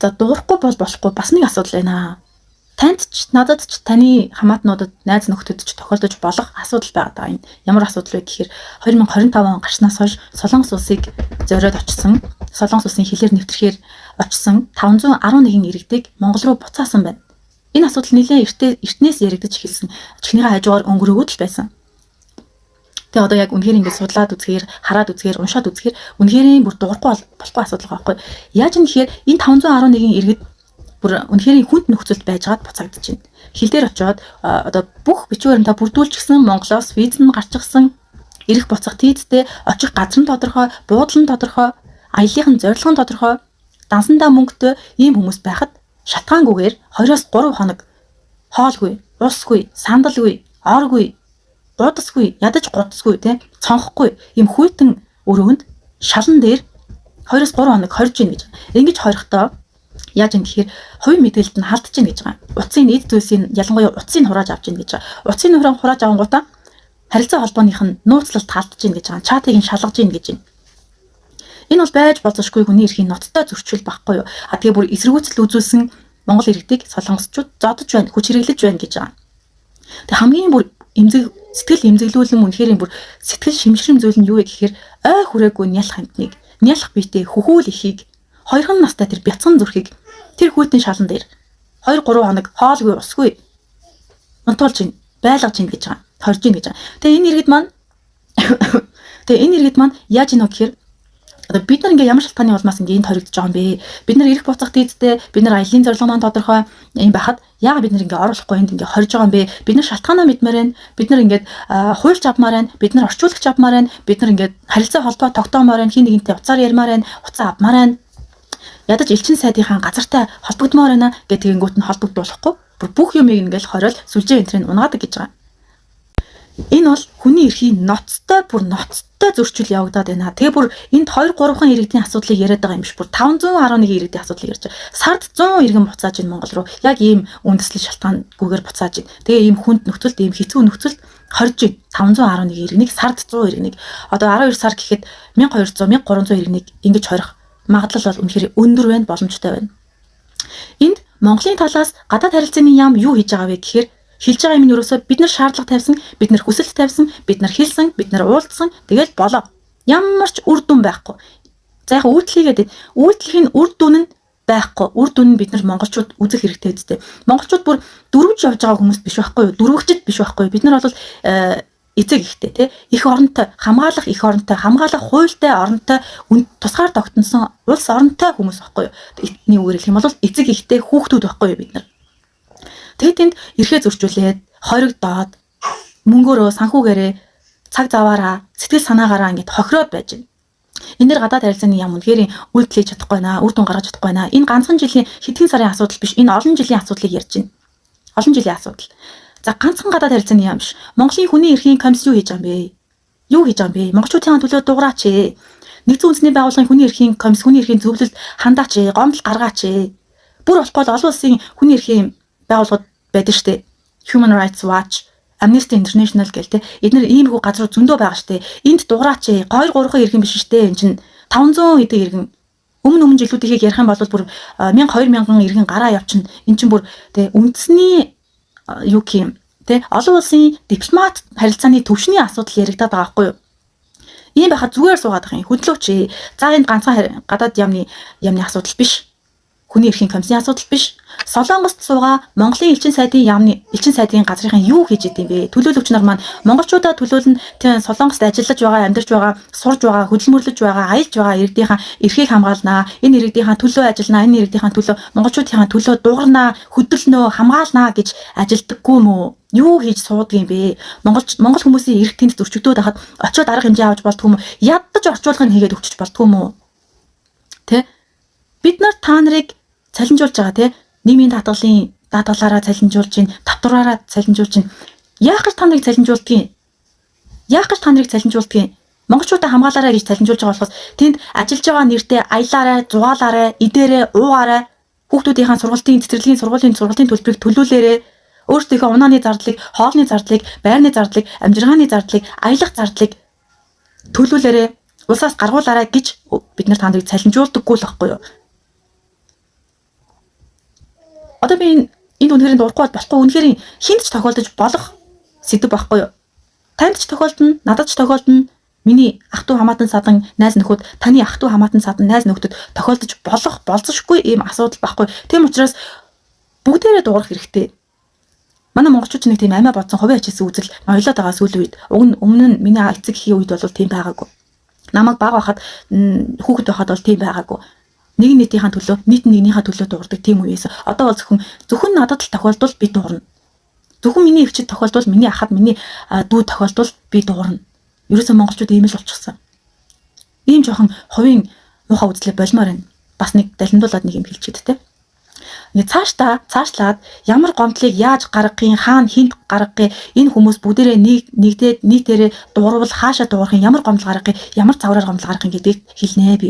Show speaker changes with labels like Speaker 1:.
Speaker 1: За дуурахгүй бол болохгүй бас нэг асуудал байна. Танд ч надад ч таны хамаатнуудад найз нөхдөд ч тохиолдож болох асуудал байгаа юм. Ямар асуудал вэ гэхээр 2025 он гарснаас хойш Солонгос улсыг зориод очсон, Солонгос улсын хилээр нэвтрэхээр очсон 511 иргэдийг Монгол руу буцаасан байна. Энэ асуудал нэлээд эртнээс яригдаж эхэлсэн. Чихнийхээ хажуугаар өнгөрөөгд л байсан. Тэгээ одоо яг үнэхээр ингэж судлаад үзэхээр, хараад үзэхээр, уншаад үзэхээр үнэхээр бүр дуурахгүй болохгүй асуудал байгаа байхгүй. Яаж юм гэхээр энэ 511 иргэд бүр үнэхээр хүнд нөхцөлд байжгаад буцагдаж байна. Хил дээр очиод одоо бүх бичвэрэн та бүрдүүлчихсэн Монголоос виз нь гарчихсан, ирэх буцах тийцтэй, очих газар нь тодорхой, буудлын нь тодорхой, аяллахын зорилго нь тодорхой, дансандаа мөнгөтэй ийм хүмүүс байхад шатгаангүйгээр 2-3 хоног хоолгүй, усгүй, сандалгүй, оргүй, гудасгүй, ядаж гудасгүй те цонхгүй ийм хүйтэн өрөөнд шалан дээр 2-3 хоног хорж ийн гэж. Ингэж хорихдоо яаж юм гэхээр хувийн мэдээлэлд нь халдаж ийн гэж байгаа. Утсын эд зүйлсийн ялангуяа утсыг хурааж авч ийн гэж байгаа. Утсыг хурааж авангуудаа харилцаа холбооных нь нууцлалт халдаж ийн гэж байгаа. Чатыг нь шалгаж ийн гэж байна. Энэ бол байж болзошгүй хүний эрхийн ноцтой зөрчил байхгүй юу? Тэгээ бүр эсэргүүцэл үзүүлсэн Монгол иргэдийг солонгосчууд зодож байна, хүч хэрэглэж байна гэж байгаа. Тэг хамгийн бүр сэтгэл эмзэглүүлэн үнэхээр бүр сэтгэл шимшрэм зүйл нь юу вэ гэхээр ой хүрээгүй нялх хамтныг, нялх биетэй хөхүүл ихийг, хоёрхан настай тэр бяцхан зүрхийг тэр хүйтэн шалан дээр 2-3 хоног хоолгүй усгүй унтуулж ийн, байлгаж ийн гэж байгаа. Хорж ийн гэж байгаа. Тэгээ энэ иргэд маань яаж ийнө гэхээр одоо бид нар ингээ ямар шалтгааны улмаас ингээ энд хоригдож байгаа юм бэ? Бид нар ирэх буцах дийдтэй, бид нар аялын зорилго маань тодорхой юм байхад яагаад бид нар ингээ оруулахгүй энд ингээ хорж байгаа юм бэ? Бид нар шалтгаанаа мэдмээр байна. Бид нар ингээд хуульч авмаар байна. Бид нар орчуулагч авмаар байна. Бид нар ингээд харилцаа холбоо тогтоомоор байна. Хин нэгэнтэй уцаар ярмаар байна. Уцаа авмаар байна. Ядаж элчин сайдынхаа газартай холбогдмоор байна гэдэг тэнгуут нь холбогдуулахгүй. Бүх юмыг ингээл хориод сүлжээ энтрийг унгаадаг гэж байгаа. Энэ бол хүний эрхийн ноцтой зөрчил явагдаад байна. Тэгээ бүр энд 2-3хан иргэдийн асуудлыг яриад байгаа юм биш. Бүр 511 иргэдийн асуудлыг ярьж байгаа. Сард 100 иргэн буцааж ин Монгол руу. Яг ийм үндэслэл шалтгаангүйгээр буцааж ин. Тэгээ ийм хүнд нөхцөлд, ийм хэцүү нөхцөлд хорж ин 511 иргэнийг сард 100 иргэнийг. Одоо 12 сар гэхэд 1200, 1300 иргэнийг ингэж хорих магадлал бол үнэхээр өндөр байна, боломжтой байна. Энд Монголын талаас гадаад харилцааны яам юу хийж байгаа вэ гэхээр хэлж байгаа юм нь ерөөсөө бид нар шаардлага тавьсан, бид нар хүсэлт тавьсан, бид нар хэлсэн, бид нар уулзсан, тэгэл болоо. Ямар ч үр дүн байхгүй. За яг үйлдэлийгээд үйлдэлийн үр дүн нь байхгүй. Үр дүн нь бид нар монголчууд үзэх хэрэгтэй үстэй. Монголчууд бүр дөрвж явж байгаа хүмүүс биш байхгүй юу? Дөрвөгчд биш байхгүй юу? Бид нар бол эцэг ихтэй тий их оронтой хамгаалах их оронтой хамгаалах хуультай оронтой тусгаар тогтносон улс оронтой хүмүүс байхгүй юу? Эдний үгээр хэлэх юм бол эцэг ихтэй хүүхдүүд байхгүй юу бид нар? Тэгээд тэнд эрхээ зөрчүүлээд хоригдоод мөнгөөрөө санхүүгээрээ цаг заваараа сэтгэл санаагаараа ингэж хохироод байж байна. Энэ дэр гадаад харилцааны яам үнэхээр үйлдэлж чадахгүй наа, үр дүн гаргаж чадахгүй наа. Энэ ганцхан жилийн хэдхэн сарын асуудал биш. Энэ олон жилийн асуудлыг ярьж байна. Олон жилийн асуудал. За ганцхан гадаад харилцааны яам биш. Монголын хүний эрхийн комисс юу хийж байгаа юм бэ? Юу хийж байгаа юм бэ? Монголчуудын төлөө дуураач ээ. Нэгдсэн үндэсний байгууллагын хүний эрхийн комисс хүний эрхийн зөвлөлд хандаач ээ, гомдол гаргаач ээ. Бүр болохгүй олон улсын хүний эрхийн байгууллагууд байдаг штэ. Human Rights Watch, Amnesty International гэлтэй. Эдгээр иймэрхүү газрууд зөндөө байгаа штэ. Энд дуураач 2-3 иргэн биш штэ. Энд чинь 500 хэдэн иргэн. Өмнө жилүүдийг ярих юм бол бүр 1000-2000 иргэн гараа явчихна. Энд чинь бүр тэ үндэсний юу юм тэ олон улсын дипломат харилцааны төвшний асуудал яригадаад байгаа байхгүй юу? Ийм байхад зүгээр суугаад байгаа юм. Хөдлөөч. За энэ ганцхан гадаад яамны асуудал биш. Хүний эрхийн комиссийн асуудал биш. Солонгост суугаа Монголын элчин сайдын газрын юу хийж идэв бэ? Төлөөлөгч нар маань монголчуудаа төлөөлн Солонгост ажиллаж байгаа, амьдарч байгаа, сурж байгаа, хөдөлмөрлөж байгаа, аялж байгаа иргэдийн эрхийг хамгаалнаа. Энэ иргэдийн төлөө ажилланаа, энэ иргэдийн төлөө монголчуудын төлөө дуурнаа, хөдөлнөө, хамгаалнаа гэж ажилдаггүй мүү? Юу хийж суудаг юм бэ? Монгол хүмүүсийн эрх тэнд зөрчигдөөд хахад очиод арга хэмжээ авч болдгоо мүү? Ядаж орчуулгыг хийгээд өгчөж болдгоо мүү? Тэ? Бид нар та нарыг цалинжуулж байгаа тий нийгмийн даатгалаараа цалинжуулж гин татвараараа цалинжуулж гин яах гэж та нарыг цалинжуулдгийг монголчуудаа хамгаалаарай гэж цалинжуулж байгаа болохоос тэнд ажиллаж байгаа нэртэй аялаарай, зугаалаарай, идээрэй, уугаарай, хүүхдүүдийн сургуулийн төлбөрийг төлүүлээрэй, өөрсдийнхөө унааны зардлыг, хоолны зардлыг, байрны зардлыг, амжиргааны зардлыг, аялах зардлыг төлүүлээрэй, улсаас гаргуулаарай гэж бид нар та нарыг цалинжуулдаггүй л байхгүй юу? Одоо би энэ үнэхээр дурахгүй болохгүй үнэхээр хинт ч тохиолдож болох сэдв байхгүй юу? Танд ч тохиолдно, надад ч тохиолдно. Миний ах トゥ хамаатан садан найз нөхөд, таны ах トゥ хамаатан садан найз нөхдөд тохиолдож болох болцсошгүй ийм асуудал байхгүй. Тийм учраас бүгдээрээ дуурах хэрэгтэй. Манай монголчууд нэг тийм амиа бодсон хувийн ачаалсан үзэл ноёлоод байгаа сүүлийн үед. Өмнө нь миний эцэг эхийн үед бол тийм байгаагүй. Намайг баг байхад хүүхэд байхад бол тийм байгаагүй. Нэг нийтийнхаа төлөө, нийт нэгнийхээ төлөө дуурдаг тийм үеэс. Одоо бол зөвхөн надад л тохиолдвол би дуурна. Зөвхөн миний өвчтөд тохиолдвол, миний ахад, миний дүү тохиолдвол би дуурна. Ерөөсөө монголчууд ийм л болчихсон. Ийм жоохон хувийн муухай үзлээ болмоор байна. Бас нэг далимдуулаад нэг юм хэлчихэд те. Ингээ цаашлаад ямар гомдлыг яаж гаргахын, хаана хинт гаргахын, энэ хүмүүс бүгдээрээ нэгдээд нийтээрээ дуурвал хаашаа дуурахын, ямар гомдол гаргахын, ямар цавраар гомдол гаргахын гэдгийг хэлнэ би.